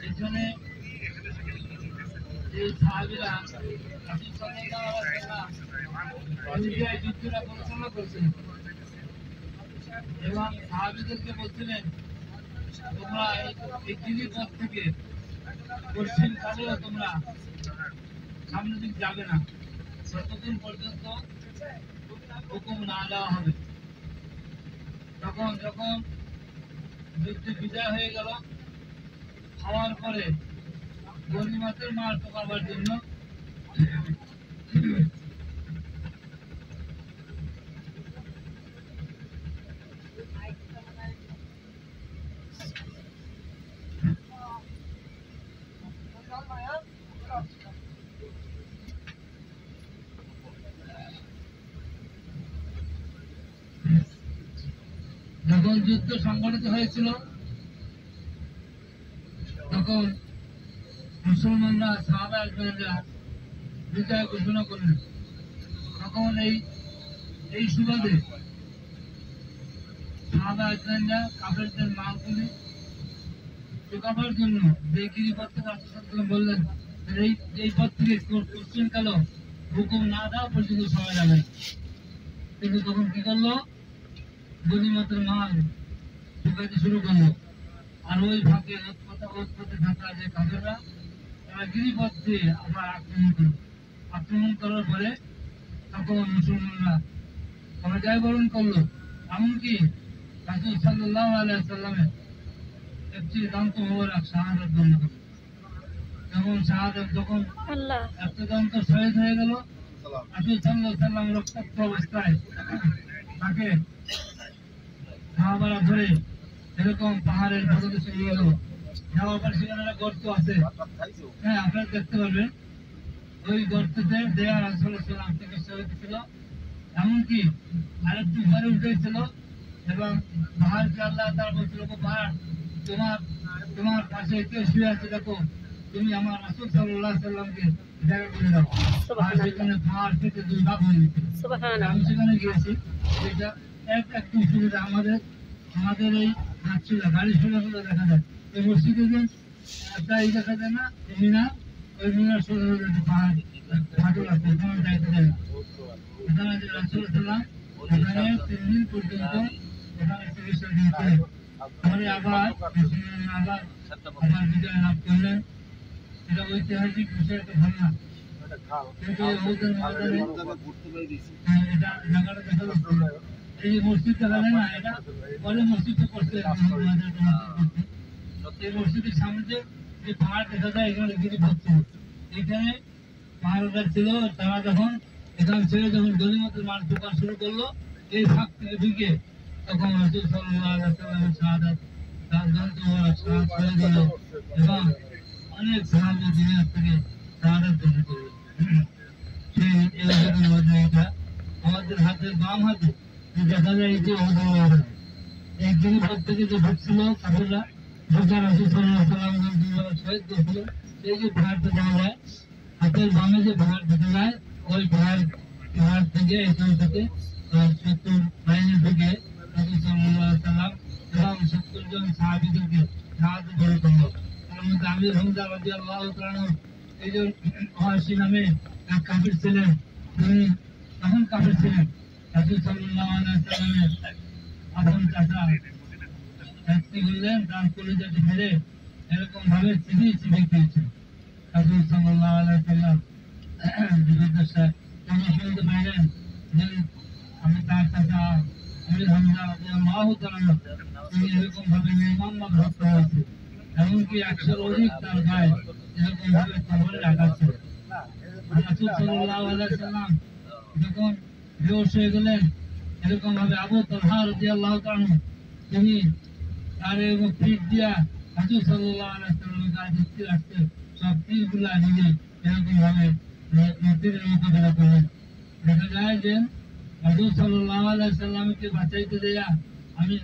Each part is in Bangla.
এখানে এই সাহাবীরা রাসূল সাল্লাল্লাহু আলাইহি ওয়াসাল্লাম ইন্ডিয়ায় যুদ্ধটা পরিচালনা করছিলেন এবং সাহাবীদেরকে বলছিলেন তোমরা এই গিরিপথ থেকে পশ্চিম কালেও তোমরা সামনের দিকে যাবে না যতদিন পর্যন্ত হুকুম না দেওয়া হবে। তখন যখন যুদ্ধে বিজয় হয়ে গেল খাওয়ার পরে গনিমতের মাল টোকাবার জন্য যখন যুদ্ধ সংগঠিত হয়েছিল তখন মুসলমানরা সাহাবা একজনেরা বিজয় ঘোষণা করলেন। তখন এই সুবাদে সাহাবা একজনেরা কাফেরদের মালগুলি চোকাবার জন্য যে গিরিপথ থেকে রাসূল বললেন এই পথ থেকে পশ্চিম কালো হুকুম না দেওয়া পর্যন্ত সবাই যাবে। কিন্তু তখন কি করলো গনিমতের মাল ঢুকাইতে শুরু করলো আর ওই ফাঁকে ওৎপথে থাকা যে কাফেররা তারা গিরিপথ দিয়ে আবার আক্রমণ করার পরে তখন মুসলমানরা পরাজয় বরণ করলো। এমনকি রাসূল সাল্লাল্লাহু আলাইহি ওয়াসাল্লামের একটি দন্ত মোবারক শাহাদাত বরণ করলো। যখন শাহাদাত যখন একটা দন্ত শহীদ হয়ে গেল রাসূল সাল্লাল্লাহু আলাইহি ওয়াসাল্লাম রক্তাক্ত অবস্থায় তাকে সাহাবারা ধরে এরকম পাহাড়ের প্রদেশে নিয়ে গেল। যাওয়ার পর সেখানে একটা গর্ত আছে, হ্যাঁ আপনারা দেখতে পারবেন। ওই গর্ততে দেয়া রাসূল সাল্লাল্লাহু আলাইহি ওয়াসাল্লাম শহীদ ছিল। এমনকি আরেকটু উপরে উঠেছিল এবং পাহাড়কে আল্লাহ তাআলা বলছিল পাহাড় তোমার পাশে কে শুয়ে আছে দেখো, তুমি আমার রাসূল সাল্লাল্লাহু আলাইহি ওয়াসাল্লামকে জায়গা করে দাও। আর সেখানে পাহাড় থেকে দুই ভাগ হয়ে গেছে। আমি সেখানে গিয়েছি। এটা একটু সুবিধা আমাদের এই নাচুলা গাড়ি সোজা দেখা যায়। এই মসজিদে যে একটা দেখা যায় না মিনার, ওই মিনার সোজা পাহাড় ফাটল আছে, ওখানে যাইতে যায় না। এখানে যে রাসূল সাল্লাল্লাহু আলাইহি ওয়াসাল্লাম এখানে 3 দিন পর্যন্ত এখানে চিকিৎসা দিয়েছিলেন। পরে আবার বিজয় লাভ করলেন। এটা ঐতিহাসিক বিষয়, একটা ঘটনা। কিন্তু ওদের ময়দানে এটা জায়গাটা দেখা যাচ্ছে এই যে মসজিদ দেখা যায় না, এটা পরে মসজিদটা করতে এই মসজিদের সামনে যে পাহাড় দেখা যায় এখানে গিরিপথ ছিল। এখানে পাহাড়টা ছিল। তারা যখন এখান ছেড়ে যখন গনিমতের মাল ঢোকা শুরু করলো এই ফাঁক থেকে ঢুকে তখন রাসূল সাল্লাল্লাহু আলাইহি ওয়াসাল্লামের শাহাদাত তার দন্ত ছেড়ে দিল এবং অনেক সাহাবী দুনিয়া থেকে শাহাদাত বরণ করলো। সেই এলাকার মধ্যে এটা আমাদের হাতের বাম হাতে দেখা যায় যে এই গিরিপথ থেকে যে ঢুকছিল কাফেররা ঢোকা রাসূল সাল্লাল্লাহু আলাইহি ওয়াসাল্লাম শহীদ করেছিল। এই যে পাহাড়টা দেখা যায় হাতের বামে যে পাহাড় দেখা যায় ওই পাহাড় থেকে এখান থেকে 70 মাইল থেকে রাসূল সাল্লাল্লাহু আলাইহি ওয়াসাল্লাম এবং 70 জন সাহাবীদেরকে শাহাদাত বরণ করলো। তার মধ্যে আমির হামজা রাদিয়াল্লাহু তাআলা এই যে ওয়াসি নামে এক কাফের ছিলেন, তিনি তখন কাফের ছিলেন। রাসূল সাল্লাল্লাহু আলাইহি ওয়াসাল্লামের আপন চাচা ব্যক্তি বললেন তার কলিজাটি মেরে এরকম ভাবে চিবিয়ে খেয়েছে। রাসূল সাল্লাল্লাহু আলাইহি ওয়াসাল্লাম জীবদ্দশায় তিনি শুনতে পাইলেন যে আমি তার চাচা আমির হামজা রাদিয়াল্লাহু তাআলা তিনি এরকম ভাবে নির্মমভাবে হত্যা হয়েছে। এমনকি 100 অধিক তার গায়ে এরকম ভাবে কবরের আঘাত ছিল। রাসূল সাল্লাল্লাহু আলাইহি ওয়াসাল্লাম যখন বেহুশ হয়ে গেলেন এরকম ভাবে আবু তালহা রাদিয়াল্লাহু তাআলা তিনি তার পিঠ দিয়া রাসূল সাল্লাল্লাহু আলাইহি ওয়াসাল্লামের গায়ে যুক্তি রাখতে সব তীরগুলা নিয়ে এরকম ভাবে তীরের মোকাবেলা করলেন। দেখা যায় যে রাসূল সাল্লাল্লাহু আলাইহি ওয়াসাল্লামকে বাঁচাইতে দেয়া আমি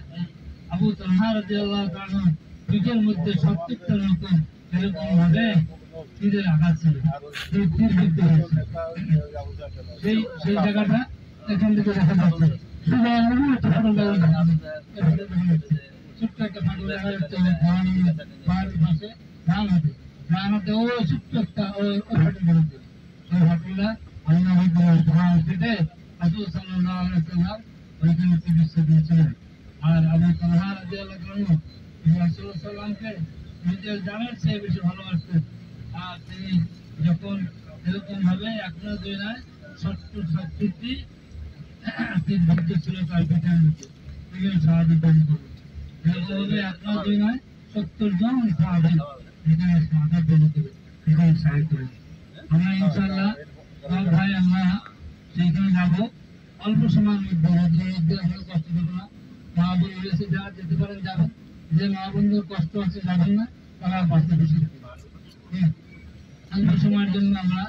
আবু তালহা রাদিয়াল্লাহু তাআলা পিঠের মধ্যে 70টার মতন এরকম ভাবে তীরের আঘাত ছিল। সেই তীর বিদ্ধ হয়েছে। সেই জায়গাটা এখান থেকে দেখা যাচ্ছে। ছোট্ট একটা ফাটল দেখা যাচ্ছে পাহাড়ের পাশে ডান হাতে ও ছোট্ট একটা ওই ফাটল বেরোচ্ছে। ওই ফাটলটা আল্লাহ ধান কেটে রাসূল সাল্লাল্লাহু আলাইহি ওয়াসাল্লাম ওইখানে চিকিৎসা দিয়েছিলেন। আর আবু তালহা রাদিয়াল্লাহু আনহু রাসূল সাল্লামকে নিজের জানের চেয়ে বেশি ভালোবাসতেন। আর তিনি যখন এরকম ভাবে এখনো দুই নয় 70-70টি তীর বিদ্ধ ছিল তার পিঠের মধ্যে, তিনি সাহায্য দান করলেন। এরকম ভাবে এখনো দুই নয় 70 জন সাহাবী এখানে সাহায্য দান করে এখানে সাহায্য করেন। আমরা ইনশাআল্লাহ সব ভাই আমরা সেইখানে যাবো অল্প সময়ের মধ্যে, রোদ্রের মধ্যে আসলে কষ্ট দেবো না। মা বোন রয়েছে যারা যেতে পারেন যাবেন, যে মা বোনদের কষ্ট হচ্ছে যাবেন না তারা বাঁচতে বেশি অল্প সময়ের জন্য আমরা